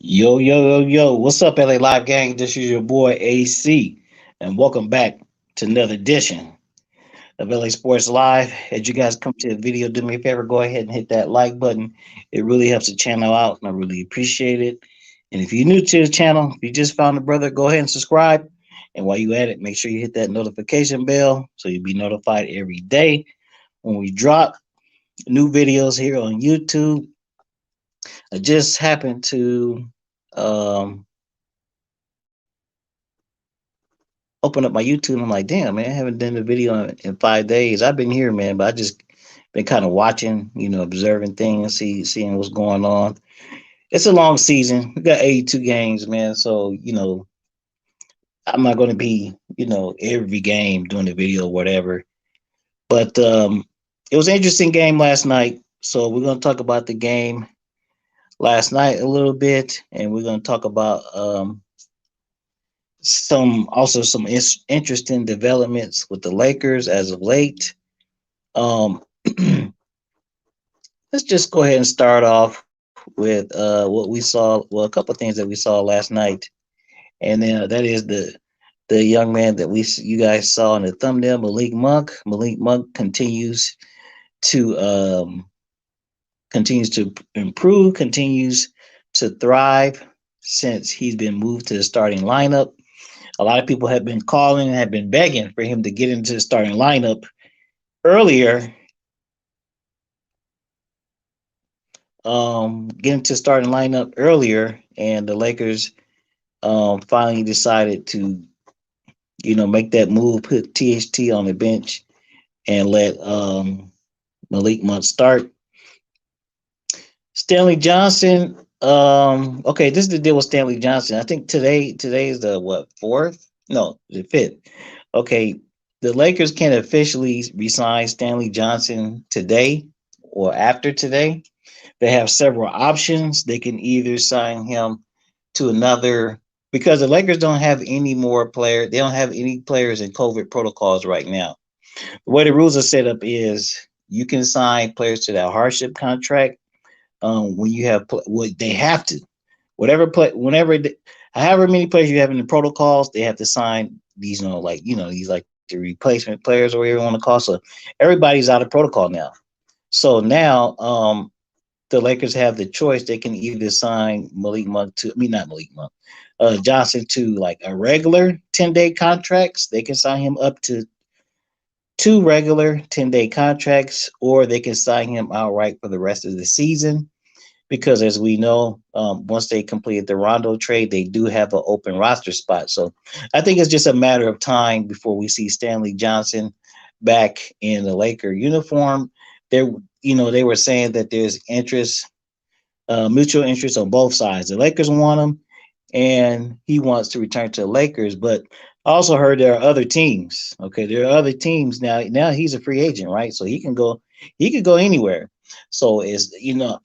Yo, yo, yo, yo. What's up, LA Live Gang? This is your boy AC, and welcome back to another edition of LA Sports Live. As you guys come to the video, do me a favor, go ahead and hit that like button. It really helps the channel out, and I really appreciate it. And if you're new to the channel, if you just found the brother, go ahead and subscribe. And while you at it, make sure you hit that notification bell so you'll be notified every day when we drop new videos here on YouTube. I just happened to um, open up my YouTube and I'm like, damn, man, I haven't done a video in 5 days. I've been here, man, but I just been kind of watching, observing things, seeing what's going on. It's a long season. We got 82 games, man. So, I'm not going to be, every game doing the video or whatever. But it was an interesting game last night. So we're going to talk about the game last night a little bit, and we're going to talk about some interesting developments with the Lakers as of late. Um, let's just go ahead and start off with what we saw. Well, a couple of things that we saw last night, and then that is the young man that you guys saw in the thumbnail, Malik Monk. Malik Monk to um, continues to improve, continues to thrive since he's been moved to the starting lineup. A lot of people have been calling and have been begging for him to get into the starting lineup earlier. Get into starting lineup earlier, and the Lakers finally decided to, make that move, put THT on the bench, and let Malik Monk start. Stanley Johnson. Okay, this is the deal with Stanley Johnson. I think today is the what, fourth? No, the fifth. Okay, the Lakers can officially resign Stanley Johnson today or after today. They have several options. They can either sign him to another, because the Lakers don't have any more players. They don't have any players in COVID protocols right now. The way the rules are set up is you can sign players to that hardship contract when you have what they have to, whatever play, however many players you have in the protocols, they have to sign these, these like the replacement players or whatever you want to call. So everybody's out of protocol now. So now, the Lakers have the choice. They can either sign Malik Monk to, I mean, not Malik Monk, Johnson to like a regular 10-day contracts. They can sign him up to two regular 10-day contracts, or they can sign him outright for the rest of the season. Because as we know, once they completed the Rondo trade, they do have an open roster spot. So I think it's just a matter of time before we see Stanley Johnson back in the Laker uniform. They were saying that there's interest, mutual interest on both sides. The Lakers want him, and he wants to return to the Lakers. But I also heard there are other teams. Okay, there are other teams now. Now he's a free agent, right? So he can go. He could go anywhere. So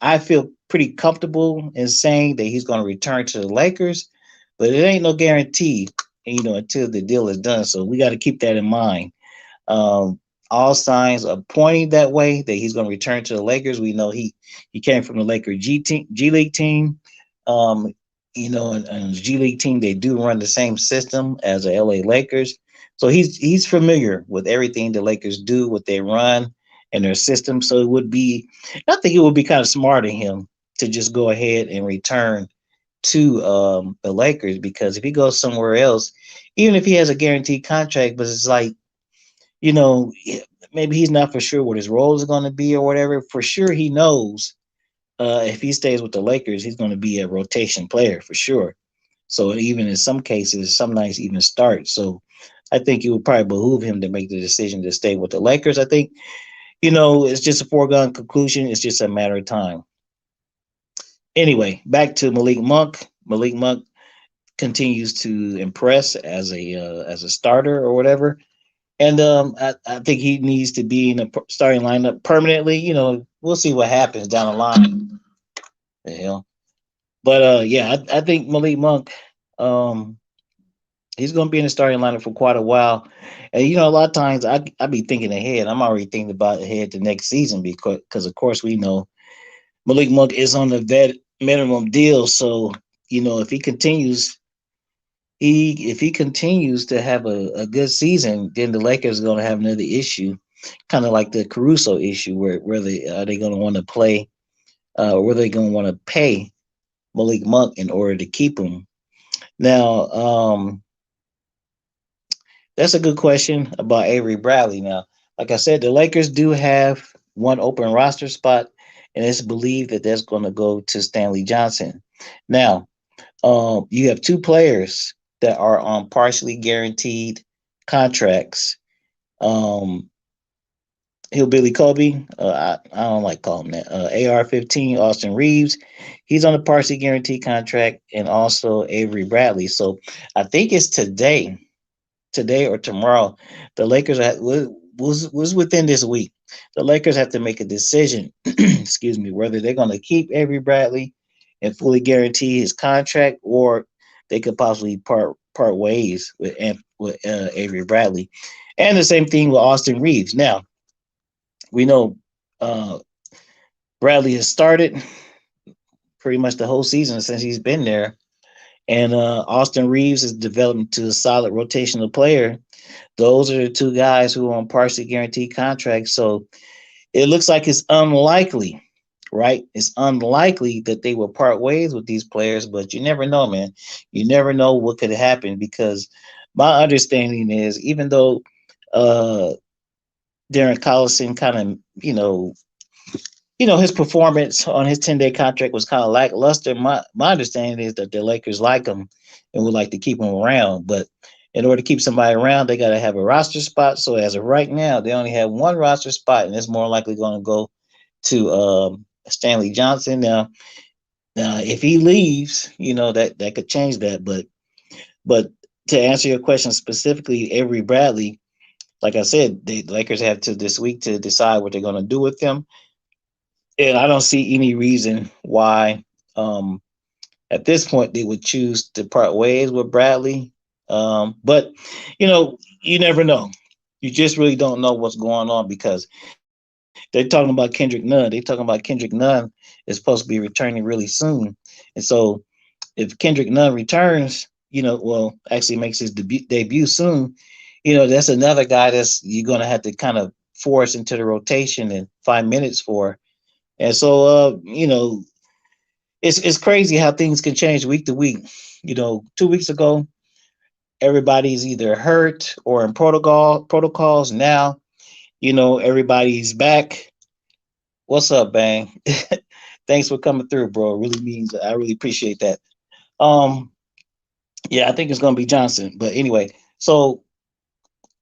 I feel pretty comfortable in saying that he's going to return to the Lakers, but it ain't no guarantee, until the deal is done. So we got to keep that in mind. Um, all signs are pointing that way, that he's going to return to the Lakers. We know he came from the Laker G League team. Um, and the G League team, they do run the same system as the LA Lakers. So he's familiar with everything the Lakers do, what they run and their system. So I think it would be kind of smart of him to just go ahead and return to the Lakers, because if he goes somewhere else, even if he has a guaranteed contract, but it's like, you know, maybe he's not for sure what his role is going to be or whatever. For sure, he knows if he stays with the Lakers, he's going to be a rotation player for sure. So even in some cases, some nights even start. So I think it would probably behoove him to make the decision to stay with the Lakers. I think, it's just a foregone conclusion. It's just a matter of time. Anyway, back to Malik Monk. Malik Monk continues to impress as a starter or whatever. And I think he needs to be in the starting lineup permanently. We'll see what happens down the line. The hell. But yeah, I think Malik Monk, um, he's going to be in the starting lineup for quite a while. And a lot of times I be thinking ahead. I'm already thinking about ahead to next season, because of course we know Malik Monk is on the vet minimum deal. So if he continues, if he continues to have a good season, then the Lakers are going to have another issue, kind of like the Caruso issue, where they are they going to want to play, or they going to want to pay Malik Monk in order to keep him. Now, that's a good question about Avery Bradley. Now, like I said, the Lakers do have one open roster spot, and it's believed that that's going to go to Stanley Johnson. Now, you have two players that are on partially guaranteed contracts. Um, Hillbilly Kobe, I don't like calling him that. AR-15, Austin Reeves, he's on a partially guaranteed contract, and also Avery Bradley. So I think it's today or tomorrow. The Lakers was within this week. The Lakers have to make a decision, excuse me, whether they're going to keep Avery Bradley and fully guarantee his contract, or they could possibly part ways with Avery Bradley. And the same thing with Austin Reeves. Now we know uh, Bradley has started pretty much the whole season since he's been there, and Austin Reeves is developing to a solid rotational player. Those are the two guys who are on partially guaranteed contracts. So it looks like it's unlikely, right? It's unlikely that they will part ways with these players, but you never know, man. You never know what could happen, because my understanding is, even though uh, Darren Collison kind of, his performance on his 10-day contract was kind of lackluster. My understanding is that the Lakers like him and would like to keep him around. But in order to keep somebody around, they got to have a roster spot. So as of right now, they only have one roster spot, and it's more likely going to go to Stanley Johnson. Now, if he leaves, that could change that. But to answer your question specifically, Avery Bradley, like I said, the Lakers have to this week to decide what they're going to do with him, and I don't see any reason why at this point they would choose to part ways with Bradley. But you never know. You just really don't know what's going on, because they're talking about Kendrick Nunn. They're talking about Kendrick Nunn is supposed to be returning really soon, and so if Kendrick Nunn returns, well, actually makes his debut soon, that's another guy that's you're going to have to kind of force into the rotation and find minutes for. And so, it's crazy how things can change week to week. 2 weeks ago, everybody's either hurt or in protocols. Now, everybody's back. What's up, Bang? Thanks for coming through, bro. It really means, I really appreciate that. Um, yeah, I think it's gonna be Johnson. But anyway, so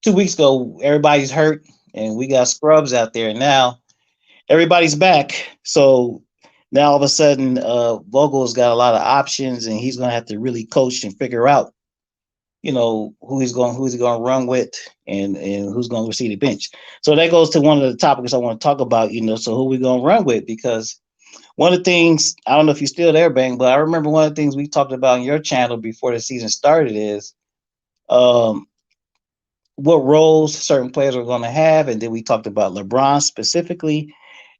2 weeks ago, everybody's hurt, and we got scrubs out there now. Everybody's back. So now all of a sudden, Vogel's got a lot of options, and he's going to have to really coach and figure out, who he's going to run with, and who's going to receive the bench. So that goes to one of the topics I want to talk about. So who we going to run with? Because one of the things, I don't know if you're still there, Bang, but I remember one of the things we talked about on your channel before the season started is um, what roles certain players were going to have, and then we talked about LeBron specifically.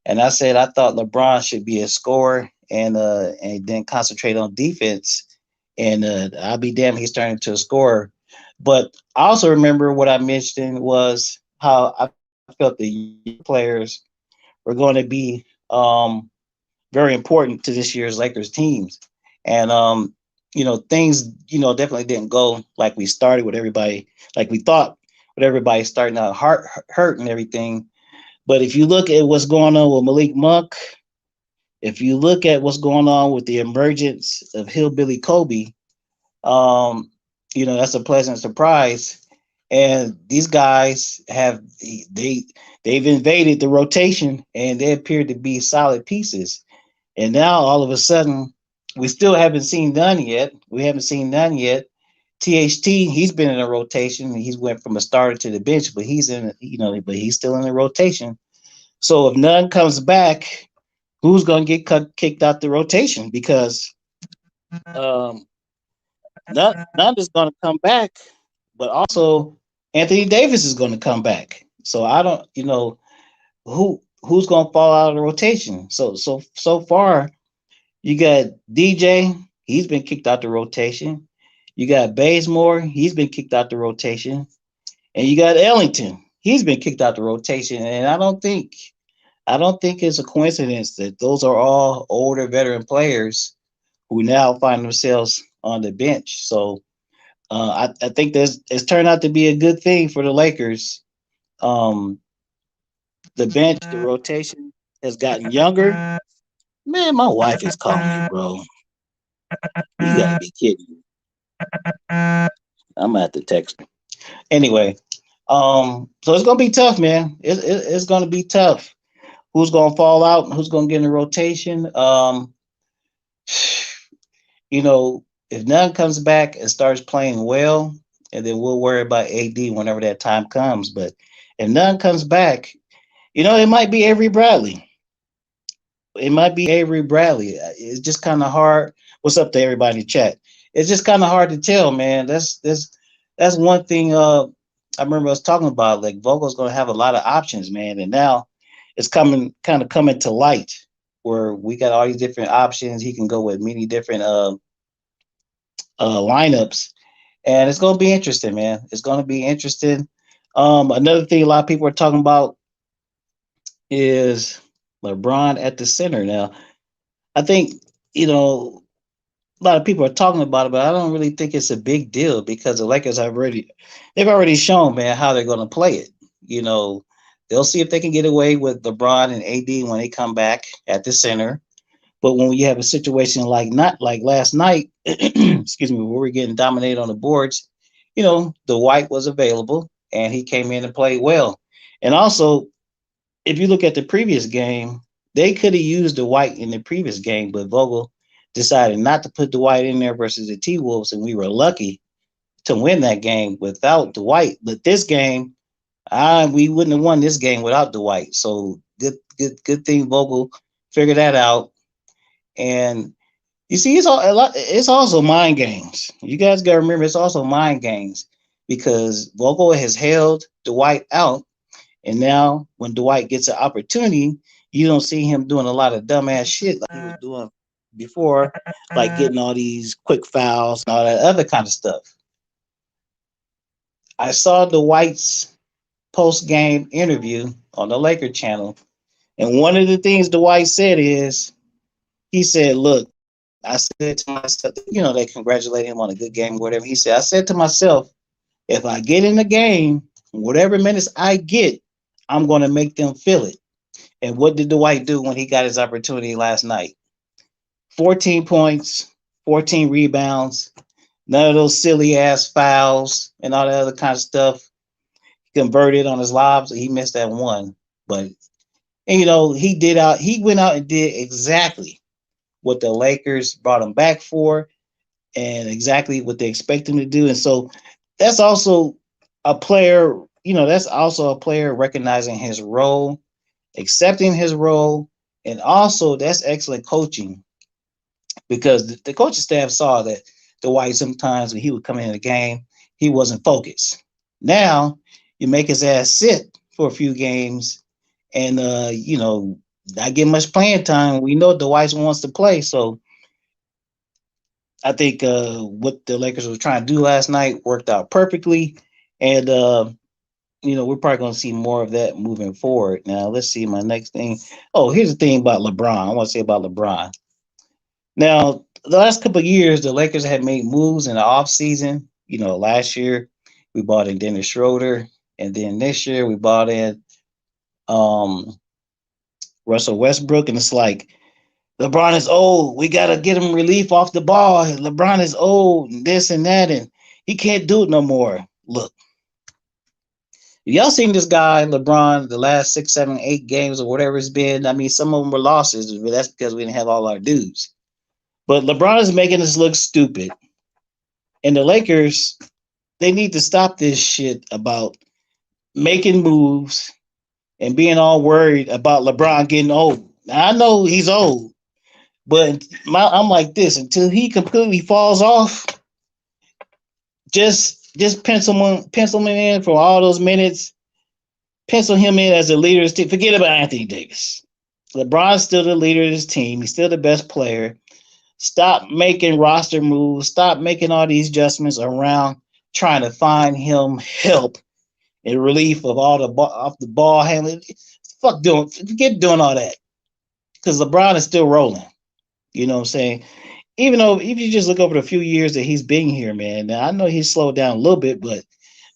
And I said I thought LeBron should be a scorer, and then concentrate on defense. And I'll be damned, he's turning into a scorer. But I also remember what I mentioned was how I felt the players were going to be very important to this year's Lakers teams. And things definitely didn't go like we started with everybody, like we thought, with everybody starting out hurt and everything. But if you look at what's going on with Malik Monk, if you look at what's going on with the emergence of Hillbilly Kobe, um, that's a pleasant surprise. And these guys they've invaded the rotation, and they appear to be solid pieces. And now all of a sudden, we still haven't seen none yet. We haven't seen none yet. THT, he's been in a rotation. He's went from a starter to the bench, but but he's still in the rotation. So if none comes back, who's going to get kicked out the rotation? Because um, none is going to come back, but also Anthony Davis is going to come back. So I don't, who's going to fall out of the rotation. So far, you got DJ. He's been kicked out the rotation. You got Bazemore. He's been kicked out the rotation. And you got Ellington. He's been kicked out the rotation. And I don't think it's a coincidence that those are all older veteran players who now find themselves on the bench. So I think it's turned out to be a good thing for the Lakers. Um, the bench, the rotation has gotten younger. Man, my wife is calling me, bro. You gotta be kidding me. I'm gonna have to text her. Anyway, so it's gonna be tough, man. It's gonna be tough. Who's gonna fall out? Who's gonna get in the rotation? You know, if none comes back and starts playing well, and then we'll worry about AD whenever that time comes. But if none comes back, it might be Avery Bradley. It might be Avery Bradley. It's just kind of hard. What's up to everybody in the chat? It's just kind of hard to tell, man. That's one thing. I remember us talking about like Vogel's going to have a lot of options, man, and now it's coming to light where we got all these different options. He can go with many different lineups, and it's going to be interesting, man. It's going to be interesting. Another thing a lot of people are talking about is LeBron at the center. Now, I think a lot of people are talking about it, but I don't really think it's a big deal because the Lakers they've already shown, man, how they're going to play it. You know, they'll see if they can get away with LeBron and AD when they come back at the center. But when you have a situation like not like last night, excuse me, where we're getting dominated on the boards, the White was available and he came in and played well. And also, if you look at the previous game, they could have used the White in the previous game, but Vogel decided not to put the White in there versus the T Wolves, and we were lucky to win that game without the White. But this game, we wouldn't have won this game without the White. So good thing Vogel figured that out. And you see, it's also mind games. You guys got to remember, it's also mind games because Vogel has held Dwight out, and now when Dwight gets an opportunity, you don't see him doing a lot of dumbass shit like he was doing before, like getting all these quick fouls and all that other kind of stuff. I saw Dwight's post game interview on the Laker channel, and one of the things Dwight said is, he said, "Look, I said to myself, they congratulate him on a good game, or whatever." He said, "I said to myself, if I get in the game, whatever minutes I get, I'm going to make them feel it." And what did Dwight do when he got his opportunity last night? 14 points, 14 rebounds, none of those silly ass fouls and all that other kind of stuff. He converted on his lobs. He missed that one. But, he went out and did exactly what the Lakers brought him back for and exactly what they expect him to do. And so that's also a player, recognizing his role, accepting his role, and also that's excellent coaching because the coaching staff saw that Dwight sometimes when he would come in the game, he wasn't focused. Now you make his ass sit for a few games and, not get much playing time. We know Dwight wants to play. So I think what the Lakers were trying to do last night worked out perfectly. And, we're probably going to see more of that moving forward. Now, let's see my next thing. Oh, here's the thing about LeBron. I want to say about LeBron. Now, the last couple of years, the Lakers had made moves in the offseason. Last year we bought in Dennis Schroeder. And then this year we bought in Russell Westbrook. And it's like, LeBron is old. We got to get him relief off the ball. LeBron is old and this and that. And he can't do it no more. Look. Y'all seen this guy, LeBron, the last 6, 7, 8 games or whatever it's been. I mean, some of them were losses, but that's because we didn't have all our dudes. But LeBron is making us look stupid. And the Lakers, they need to stop this shit about making moves and being all worried about LeBron getting old. Now, I know he's old, but I'm like this. Until he completely falls off, just pencil him in for all those minutes. Pencil him in as the leader of his team. Forget about Anthony Davis. LeBron's still the leader of his team. He's still the best player. Stop making roster moves. Stop making all these adjustments around trying to find him help in relief of all the off the ball handling. Fuck doing, forget doing all that because LeBron is still rolling. You know what I'm saying? Even though if you just look over the few years that he's been here, man, now I know he's slowed down a little bit, but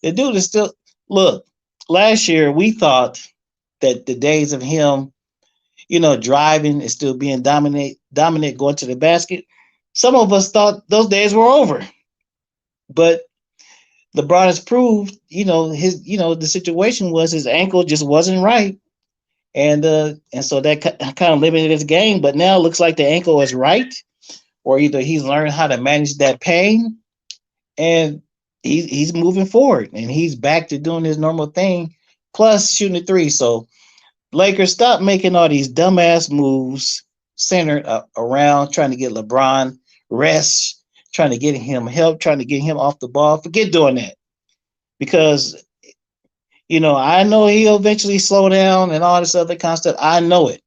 the dude is still look. Last year we thought that the days of him, driving and still being dominant, going to the basket. Some of us thought those days were over, but LeBron has proved, the situation was his ankle just wasn't right, and so that kind of limited his game. But now it looks like the ankle is right, or either he's learned how to manage that pain, and he's moving forward, and he's back to doing his normal thing, plus shooting the three. So Lakers, stop making all these dumbass moves centered around trying to get LeBron rest, trying to get him help, trying to get him off the ball. Forget doing that because I know he'll eventually slow down and all this other kind of stuff. I know it,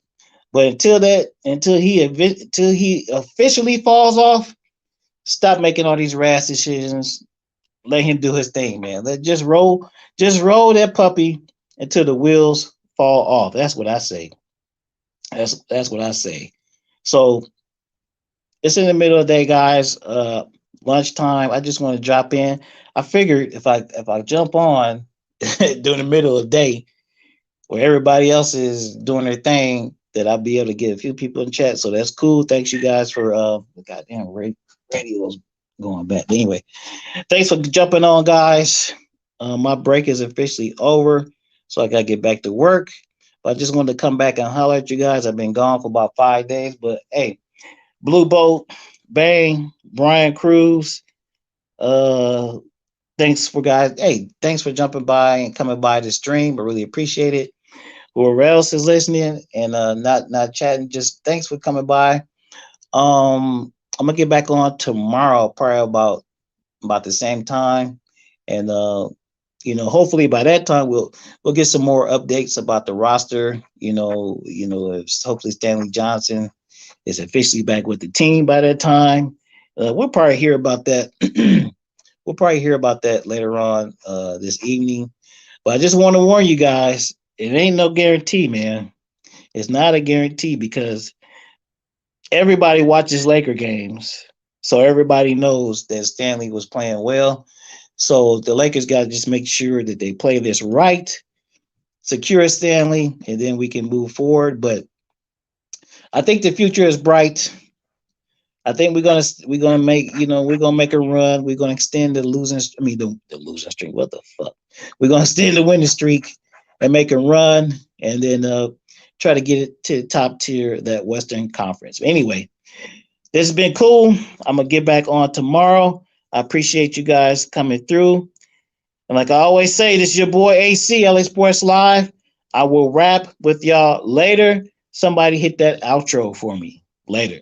but until he officially falls off, stop making all these rash decisions. Let him do his thing, man. Just roll that puppy until the wheels fall off. That's what I say. That's what I say. So it's in the middle of the day, guys. Lunchtime. I just want to drop in. I figured if I jump on during the middle of the day where everybody else is doing their thing, that I'll be able to get a few people in chat. So that's cool. Thanks you guys for the goddamn radio's going back. But anyway, thanks for jumping on, guys. My break is officially over, so I gotta get back to work. But I just wanted to come back and holler at you guys. I've been gone for about 5 days, but hey, Blue Boat, Bang, Brian Cruz. Uh, thanks for guys. Hey, thanks for jumping by and coming by the stream. I really appreciate it. Whoever else is listening and not chatting, just thanks for coming by. I'm gonna get back on tomorrow, probably about the same time, and hopefully by that time we'll get some more updates about the roster. Hopefully Stanley Johnson is officially back with the team by that time. We'll probably hear about that. We'll probably hear about that later on this evening. But I just want to warn you guys, it ain't no guarantee, man. It's not a guarantee because everybody watches Laker games. So everybody knows that Stanley was playing well. So the Lakers got to just make sure that they play this right, secure Stanley, and then we can move forward. But I think the future is bright. I think we're gonna make a run. We're gonna extend the losing. I mean the losing streak. What the fuck? We're gonna extend the winning streak and make a run, and then try to get it to the top tier of that Western Conference. Anyway, this has been cool. I'm gonna get back on tomorrow. I appreciate you guys coming through. And like I always say, this is your boy AC, LA Sports Live. I will wrap with y'all later. Somebody hit that outro for me later.